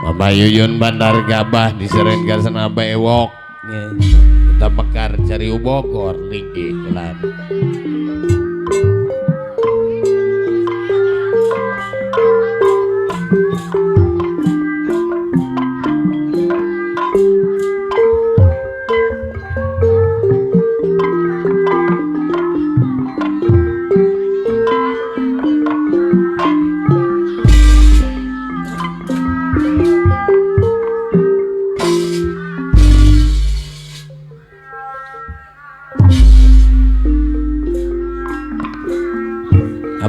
Mama Yuyun Bandar Gabah diserenkan senaba ewok kita mekar cari ubokor linggi kelan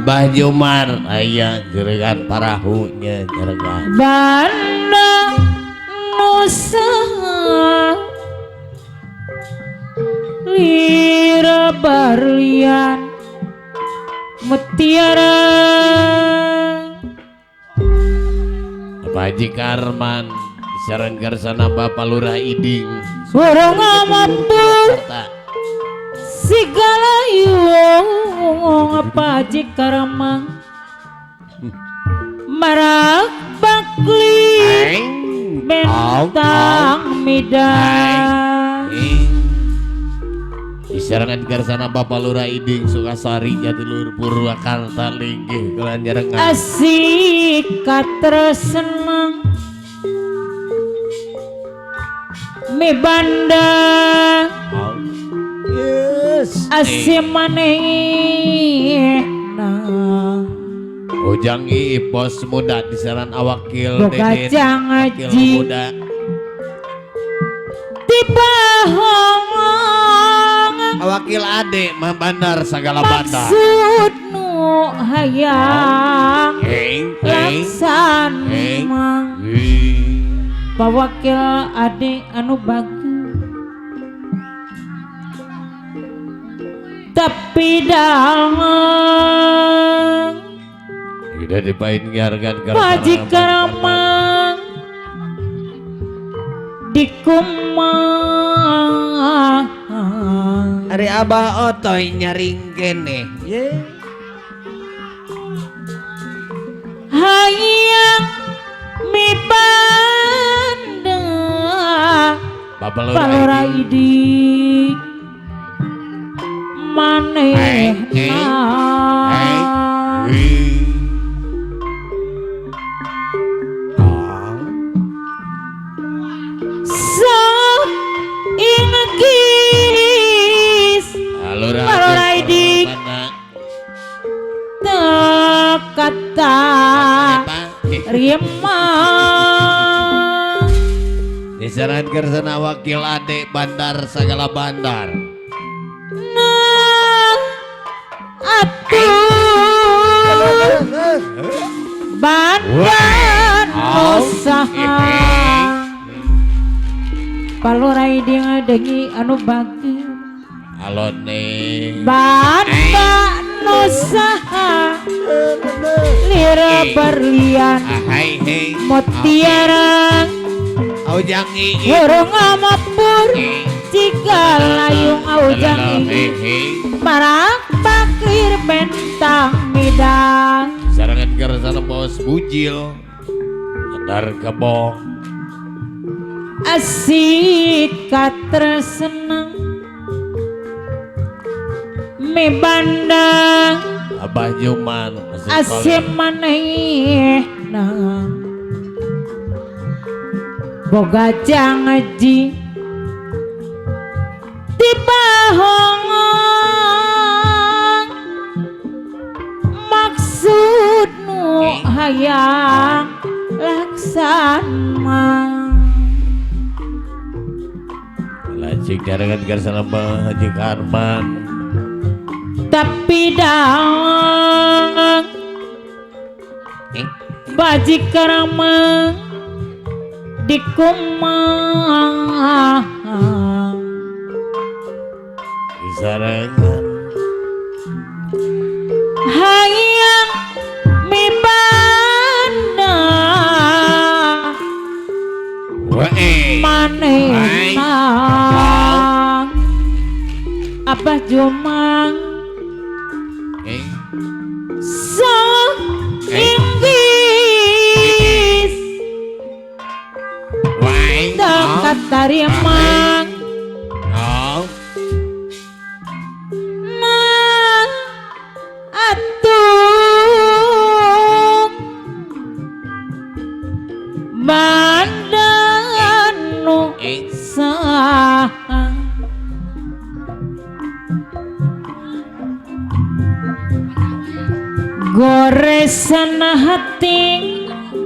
Abah Jumar ayah jeregan parahunya jeregan Banda Nusa Lira Barlian Mutiara Abah Haji Karman disaran garsana Bapak Lurah Iding Orang mampu segala yung apa jika ramang marak bakli bentang midang disarangan garsana Bapak Lurah Iding Sukasari Jatilur Purwakarta linggih kelan jarengan asik katresenang mi banda asih maneh nah Ujang Ipos muda disaran awakil Deden wakil muda tiba ngomong awakil Ade mah bandar segala bandar maksud nu hayang laksan mang pawakil Ade anu bagus tapi dalang udah dipain ngiarkan Pajikaramang dikumang Ari Abah Otoy nyaring kene hayang mi banda Bapak Lurah Iding manehna sok ingkis Lurah Iding tekata rima disaran garsana wakil Ade bandar segala bandar Bandan usaha Palurah Iding dengi anu bagi alone Bandan usaha Lira Berlian Mutiara Ujang Urung amapur jika layung Ujang marak bakir bentang midang sarangan garsana Bos Bujil Bandar Gabah asik katresenang mi bandang Abah Juman asih manehna boga jangaji tiba hongong maksud nu hayang laksana lajik jaringan garsana Abah Haji Karman tapi dalang Pajikaramang dikumang disarangan hayang mi banda manehna Abah Jumang sang inggis sari mang Oh, mang atung bandanu sah goresan hati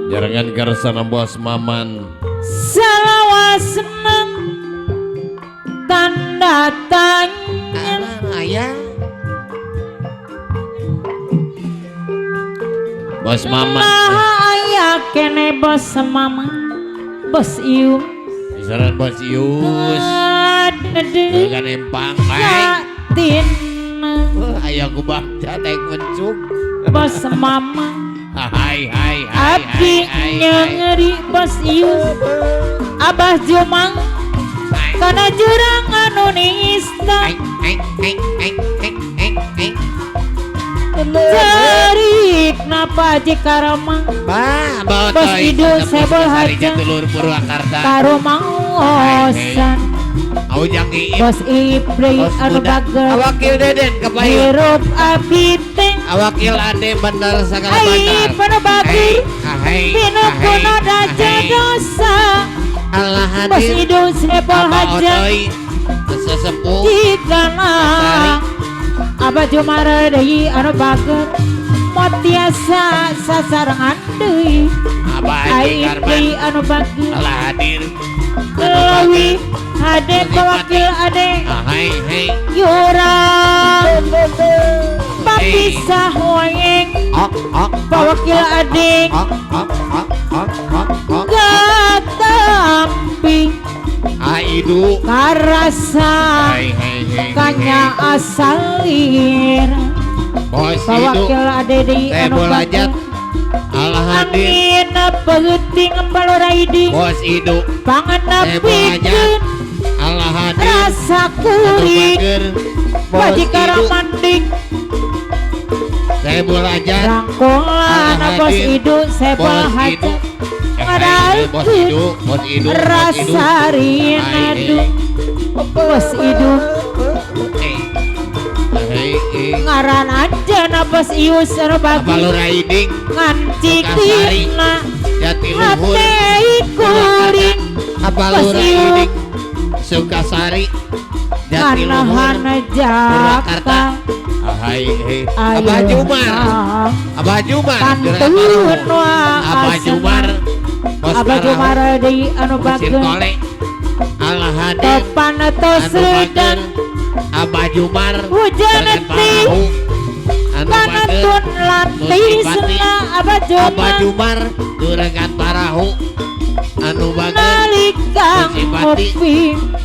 jarangan karsana bos Maman. salawasna tanda tanya Ayah. Bos Maman. nah aya kene bos mama bos iu Isaran bos Yus. adede Dengan empang. Hai. tina Ayah ku baca naik mencuk. bos mama Hai hai hai. abdi nyengeri bos iu abah jumang kana jurang anu nista cerik napa jika ramang Bah, bawa Bos toy. Idul sebel haja. Telur Purwakarta. karumang osan Au jangi. bos ibri Bos anu budak. bagel Awakil Deden kepayu. hirup abdi teh Awakil Ade bandar segala ai bandar. pada bagel Ahai. bina kuna daja dosa Allah bos hadir. idul sebel Apa haja otoy. Sesepuh. jika na abah jumara deui anu bagel motiasa sasarangan deui Abah Haji ai Karman. ibri anu bagel Allah hadir. Lewi ade pewakil ade Ahai hai. yurang papisah wayeng Ok ok. pewakil ade Ok ok ok ok ok ok. gatampi Aidu. karasa Hai hai hai. kanya asalir Bos Idu. pewakil ade di Teh anu bolajat. Allah hadir. angin peuting balaraidi Bos Idu. panganapikeun Allah hadir. rasa kuring Bos Wajikara Idu. manding Saya bolajat. rangkulan Allah bos hadir. idu sebel Bos haja Idu. Bos Ngadaikeun Idu. Bos Idu. rasa rinadu bos idu ngaran aja na bos ius anu Apa lu bagi riding? ngancitina Jati luhur. hati kuring Apa lu Bos Iu. riding? Sukasari. Jati luhur. hana Purwakarta. Jakarta Hai hai. Abah Jumar. Abah Jumar. Pantun wa Abah asana. Jumar. Bos Abah Parahu. Jumar deui anu Bos bagel Sirkole. Allah hadir. topan tos Anu redan bager. Abah Jumar. hujan Dengan teh Parahu. Anu bager. kanatun lantisna Abah Abah Jumar Jumar. Juragan Parahu. Anu bager. nalikang Simpati. ngopi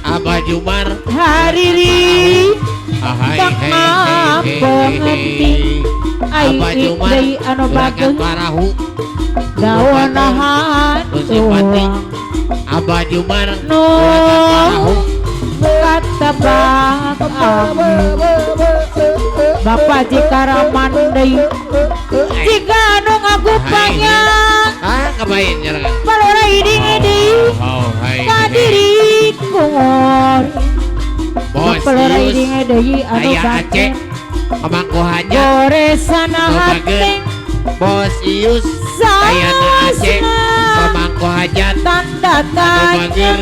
Abah Jumar. hariri Ahai Bak hei pengerti. Ai Abah Jumar. deui anu Juragan bagel Parahu. daonahan Nu simpati. Abah Jumar. Nu Juragan Parahu. kata Bapak jika raman deui jika anu ngagupanya Ah, kebain juragan. palora iding deui Oh, hai. kadiri kungor Bos palora Ius. iding deui anu Aya Aceh. bagel Pemangku hajat. goresana Anu hate bager. Bos Ius. Ayana Aceh. Pemangku hajat. tanda Anu tanya bager.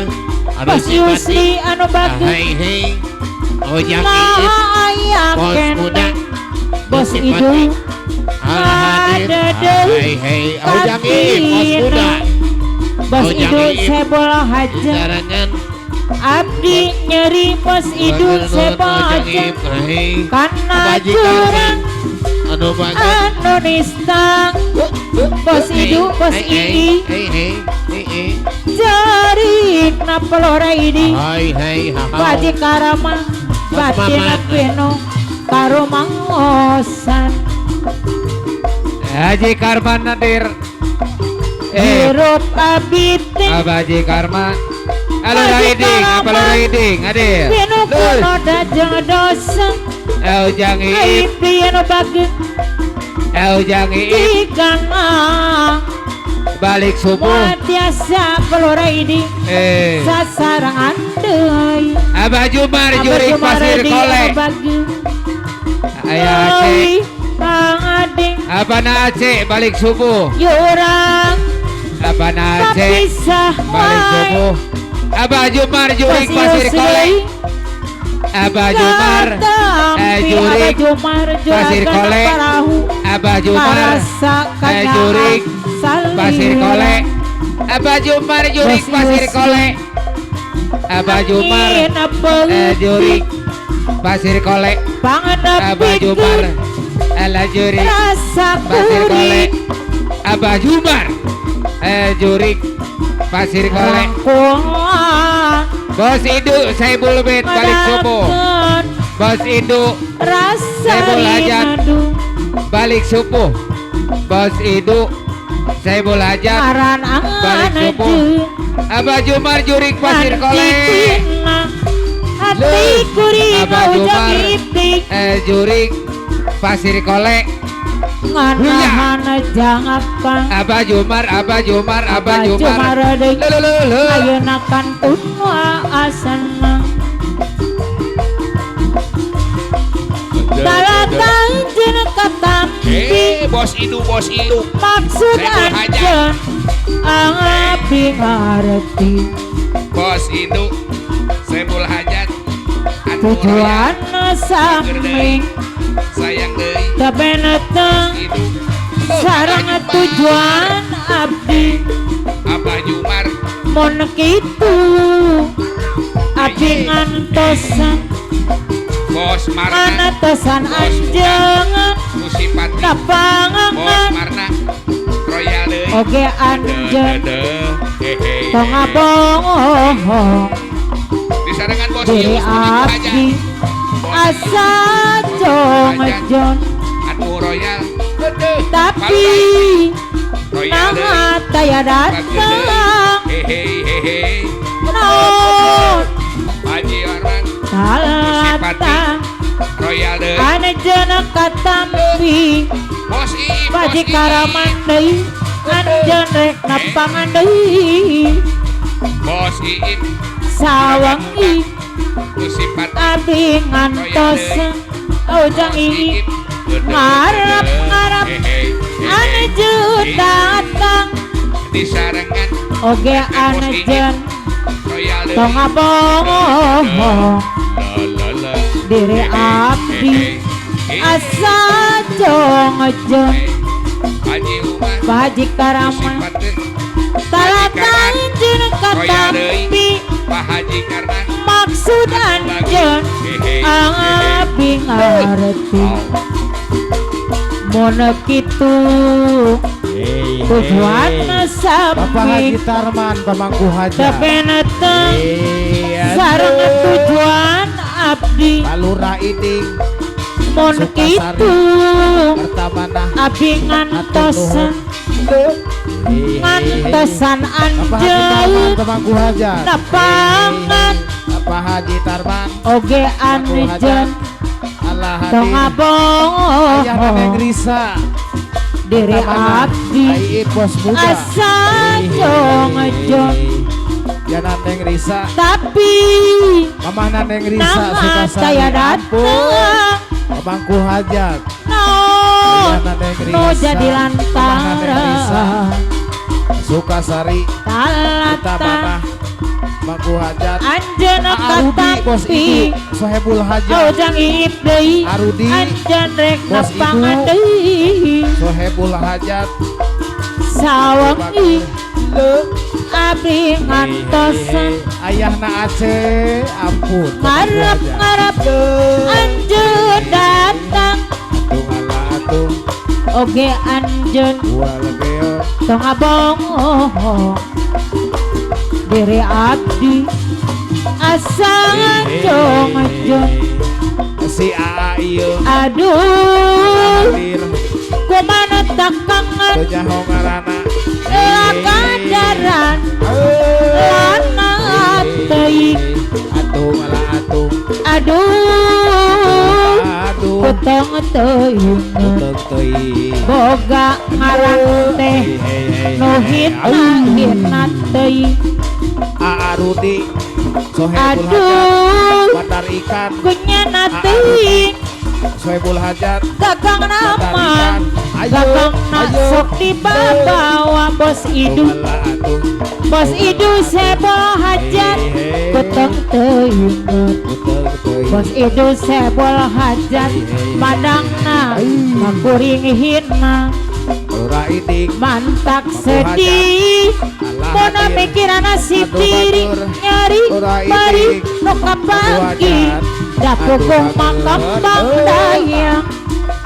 Anu Bos simpati. Yusli anu bagel Hai hei. Ojang nah Iip. aya Bos muda. kene bos idu Allah hadir. ada deui Hai hei. Ojang Iip. Bos muda. bos Ojang idu Iip. sebola haja Jarangan. abdi nyeri bos idu sebola Ojang haja Iip. Hei. karena Baji curang Anu bager. anu nistang bos idu bos ini Hei hei. Hei hei. jarik na pelora ini Hai hai. baji karama batina Maman. peno karomang osan Haji Karman Nadir. hirup abite Haji Karman. Halo Haji riding, apa lo Karman. riding? Hadir. peno kuno dajeng dosa Ujang Iip, ai piano bagi Ujang Iip, tikana balik subuh. Matiasa peluraidi sasarangan deui. Abah Jumar jurik pasir kole. Aya Aceh. Kang Ading. Abah na Aceh balik subuh. Yurang. Abah na Aceh Kapisah balik subuh. Abah Jumar jurik pasir kole. Abah Jumar jurik pasir kole. Abah Jumar jurik pasir kole. Abah Jumar jurik pasir kole. Abah Jumar jurik pasir kole. Abah Jumar jurik pasir kole. Abah Jumar jurik pasir kole. Bos Idu Saibul Bet balik subuh. Bos Idu Saibul Hajat balik subuh. Bos Idu Saibul Hajat balik subuh. Abah Jumar jurik pasir kole. Abah Jumar jurik pasir kole. Ngana jangakan Abah Jumar ayeuna kantun wa asana Dalatan jeung katampi bos Idu maksud Saibul Hajat. anjeun abi ngarti bos Idu Saibul Hajat tujuan sami sayang deui tabeneteng Idu sareng tujuan abdi Abah Jumar mun kitu abdi ngantosan bos Marna ngantosan anjeungan Musipati bos kapangan Marna Royal deui oge anjeun hehe tong abong disarengan bos diri Ius Saibul abdi Hajat. asa jongejon Anu Royal tapi Royal deui nah taya datang hehe naon Haji Arman talatang Royal deui anjeun katampi bos Iip Baji karaman deui anjeun rek napangan deui bos Iip sawang i Musipati abdi ngantosan ujang i ngarep anjeun datang disarengan oge anjeun Royal deui tong abong la diri abdi asa jongejon Haji Umar Baji karaman Musipati talatan jeung katampi Pak Haji Karnan maksud anjeun abi ngarti mun kitu tujuan Bapak Haji sami Tarman pemangku hajat. tabeneteng sareng tujuan abdi Palura Iding mun kitu pertama abdi ngantosan ngantosan Bapak Haji Tarman anjeun pemangku hajat. napangan Bapak Haji Tarman oge anjeun Allah tong hadir. abong Ayah Neneng Risa diri abdi Ai bos muda asa jongejon Ya Neneng Risa tapi Mama Neneng Risa nama Sukasari saya datang pemangku hajat. no Ya Neneng Risa no jadi Mama Neneng Risa lantaran Sukasari kita talatan mana Mangku hajat. anjeun Arudi bos katampi Ibu Sohebul hajat. ujang iip deui Arudi anjeun rek bos napangan Ibu. deui Sohebul hajat. sawang i abdi ngantosan Ayahna Aceh ampun ngarep anjeun datang atung ala atung oge anjeun dua legeo tong abong diri abdi asa jongejon si Aa ieu aduh hadir kumaha takangan teu ngarana lakadaran lana teuing atung ala atung aduh aduh potong teuing tutung teuing boga ngaran teh hina teuing Aa Rudi Sohebul Hajat aduh Bandar Ikan kunyana teuing Sohebul Hajat gagang Bandar nama Ikan gagang nak sok dibawa bos idu bos idu sebol hajat peteng teuing bos idu sebol hajat madangna makuring hina Ora idik mantak sedih Mona mikirana si diri nyari bari no kapagi dapugong makambang dayang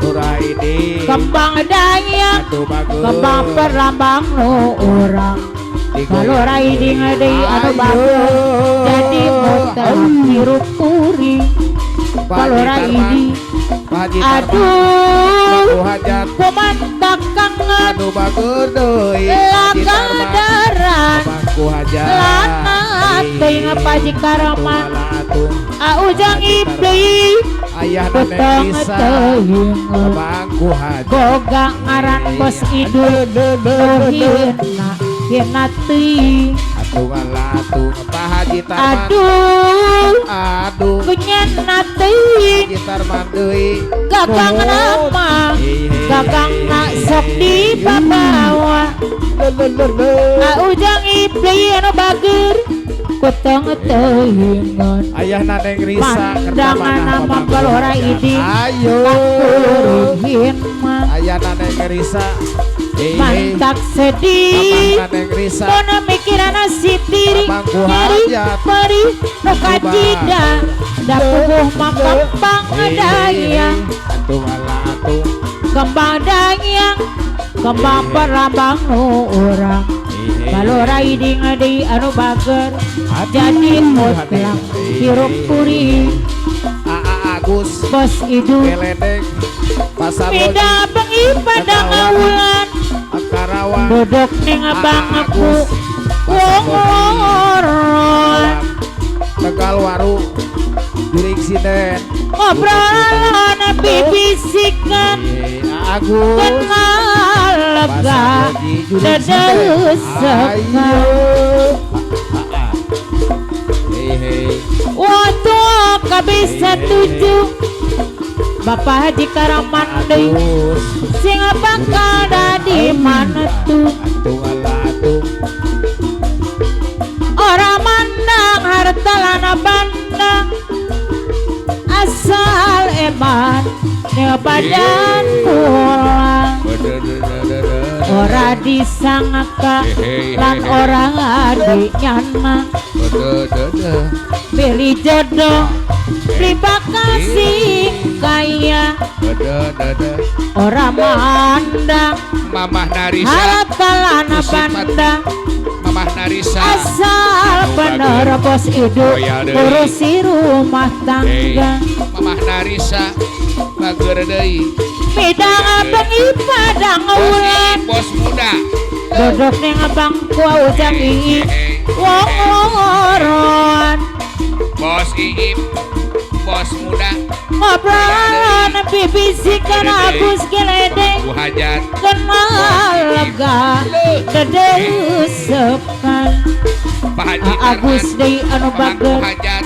Ora idik kembang dayang Aduh bagus kembang perambang no orang kalau riding ada anu bagus jadi motor hirup kuring kalau riding aduh Hajat pemantak kangen Aduh bagus deui lagang daran Bangku Hajat lana teuing paji karaman Atung aujang ibli ayah peteng Neng Risa teuing Bangku Hajat boga ngaran bos idul hina hina teuing Atung alatung Pak Haji Tarman aduh kunyana teuing Haji Tarman deui gagang nama gagang nak sok dibawa aujang ibli anu bager kuteng teuingan ayah Neng Risa mandangan nama balora idi ayo kakuruhin mah ayah Neng Risa mantak sedih Neng Risa Mona mikirana si diri Bangku nyari Hajat. pari no kajida dapuguh makambang dayang Atung alatung kembang dayang kembang perambang no orang kalau riding di anu bager jadi motlang hirup kuring Aa Agus bos idu Keledeng Pasar beda bengi pada ngawulan Karawang duduk ning bangku wongorol Tegal Waru Jurik Sinden ngobrolan bibisikan Agus kenal lega dedesekan waktu kabisa tujuh Bapak Haji Karaman deui sing bakal di mana tuh Atung alatung orang mandang harta lana bandang asal eman ne badan pulang ora disangka lan orang adik nyanma beli jodoh beli bakasih kaya orang mandang Mamah Narisa harta lana bandang Mamah Narisa asal bener bos hidup urusi rumah tangga Mamah Narisa bager deui bidang bengi pada ngawulan bos muda duduk ning bangku ujang ii wongoron bos Iip bos muda ngobrolan bibisikan Agus Geledeng Bu Hajat kenal lega dedesekan Pak Haji Agus Tarman, deui anu Bu bager Hajat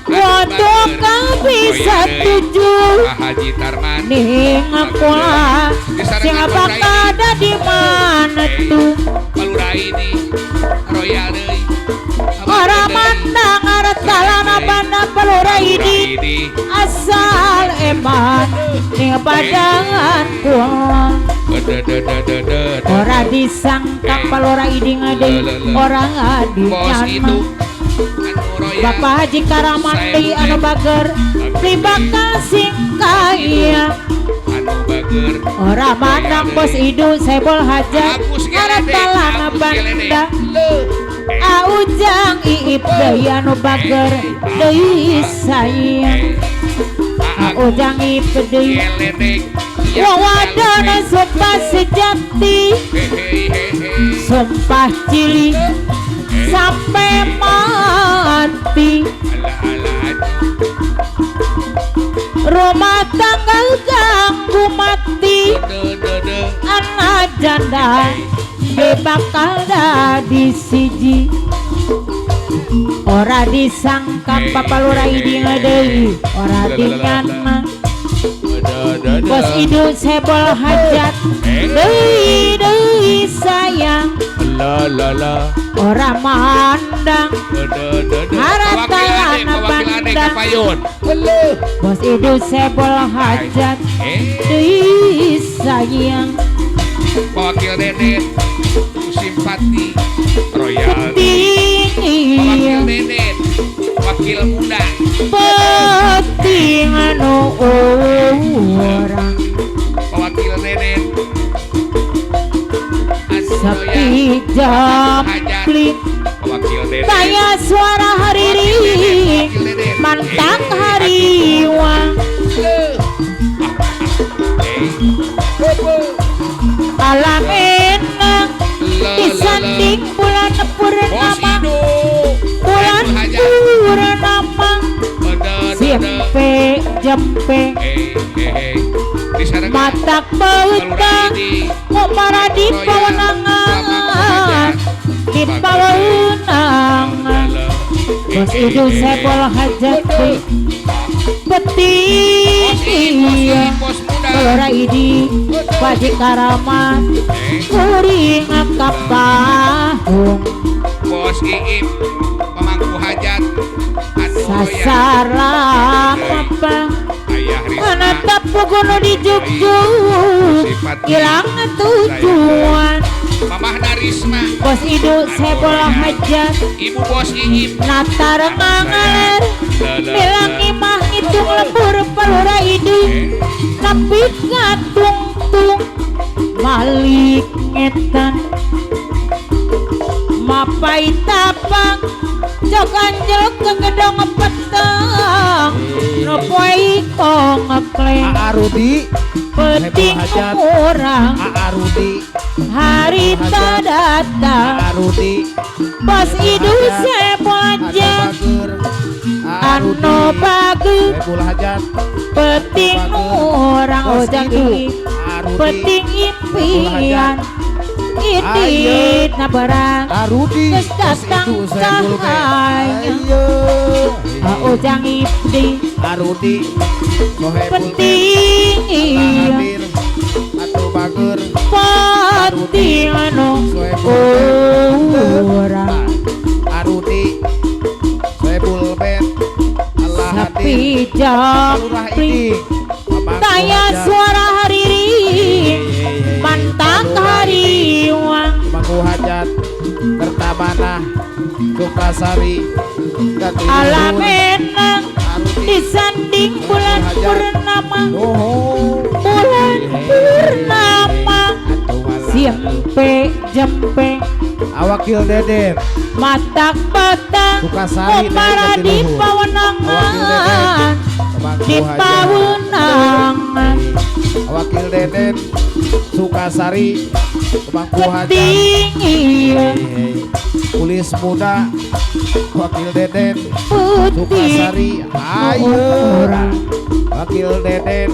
Waduh kabisa tujuh Pak Haji Tarman ning kula sing bakal ada di mana tuh Palura ini Royal deui orang mandang harta lana bandang pelura ini asal eman ning badangan kula ora disangka pelura ini ngade orang adi bos itu nyaman anu Royal Bapak Haji Karaman deui anu bager terima kasih kaya anu bager orang mandang bos idu sebol hajat harta lana bandang aujang iip deui anu bager deui sayang aujang iip deui wawadana sumpah sejati sumpah cili sampai mati rumah tangga ganggu mati anak janda bakal dadi siji ora disangka papalura iding deui ora dingan bos idu sebol hajat deui sayang la ora mandang haratan bandang bos idu sebol hajat deui sayang wakil Deden simpati royal penting wakil Deden wakil muda penting anu orang wakil Deden sepi jamplit wakil Deden kaya suara hariri mantang hariwang alam enak disanding bulan purnama bulan purnama simpe jempe matak bautang ngomara di pawenangan di pawenangan bos itu sebol hajat penting iya Kelora idi wajib karaman kuring kapahung bos Iip pemangku hajat sasaran apa ayah mana Risma tapu gunung di Jogjuk hilang tujuan mamah Narisma bos idu sebol hajat ibu bos Iip nata rengangan bilang imah hitung lembur palura idu tapi ngatung-tung malik ngetan mapai tapang jok anjeluk ke gedong petang nopoi kong ngekleng Arudi penting orang Arudi hari tak datang Arudi bos idu sebaja anu bagus Saiful Hajat penting orang ojang ini penting impian ini nabarang Arudi geus datang cahaya ojang ibdi Arudi penting iya atau bager penting anu orang Arudi Saiful Ben Allah sapi hadir Lurah jampri ini Pemangku daya Hajat. suara hariri mantap hariwang Pemangku hajat Kertamana Sukasari Katiluhur, alam enak Arudi disanding bulan purnama Oh bulan purnama simpe jempe Awakil Deden matak batang Sukasari ngomara di Katiluhur. pawenangan Pemangku di hajat. pawenangan Wakil Deden Sukasari Pemangku hajat penting iya Pulis muda Wakil Deden putih Sukasari ayo orang Wakil Deden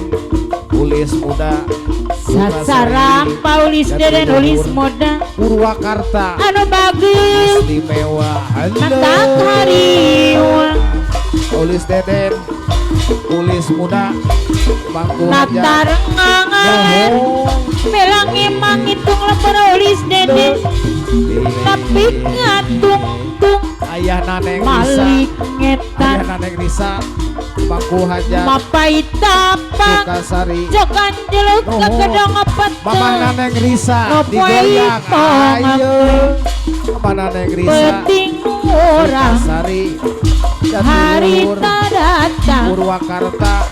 Pulis muda sasaran Paulis Deden nulis moda Purwakarta anu bagus istimewa mantap hariwang Pulis Deden Pulis muda Pemangku nata hajat rengangan melang emang hitung lembar ulis Deden tapi ngatung-tung Ayah Naneng Risa malik Ayah ngetan Naneng Risa Pemangku hajat mapai tapak Sukasari jok anjeluk ke gedong Mama petang Naneng Risa Nopoi digoyang pong ayo Mama Naneng Risa penting orang Sari hari tak datang Purwakarta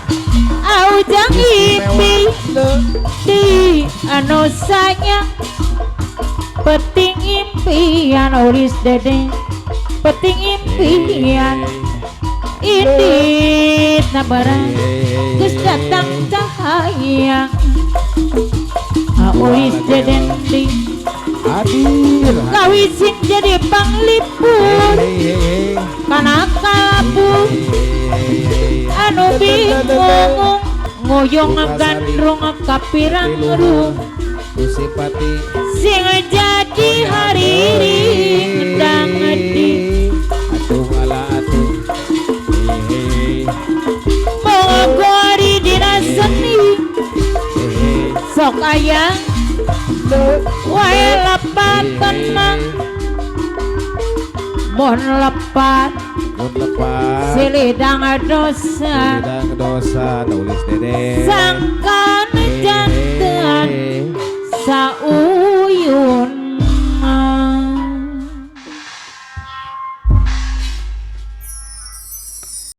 aujang ipi di anu sayang penting impian ulis Deden penting impian ini nabarang geus datang cahaya ulis Deden di hadir kawisin jadi panglipur kana kalabu anu bingung ngoyong ngagandrung kapirang rung ku simpati sing jadi hari ngendang ngedi atuh ala atuh Bogori dina seni sok aya wae lepat tenang mon lepat mun lepas silidang dosa sidang dosa nulis dede sangkan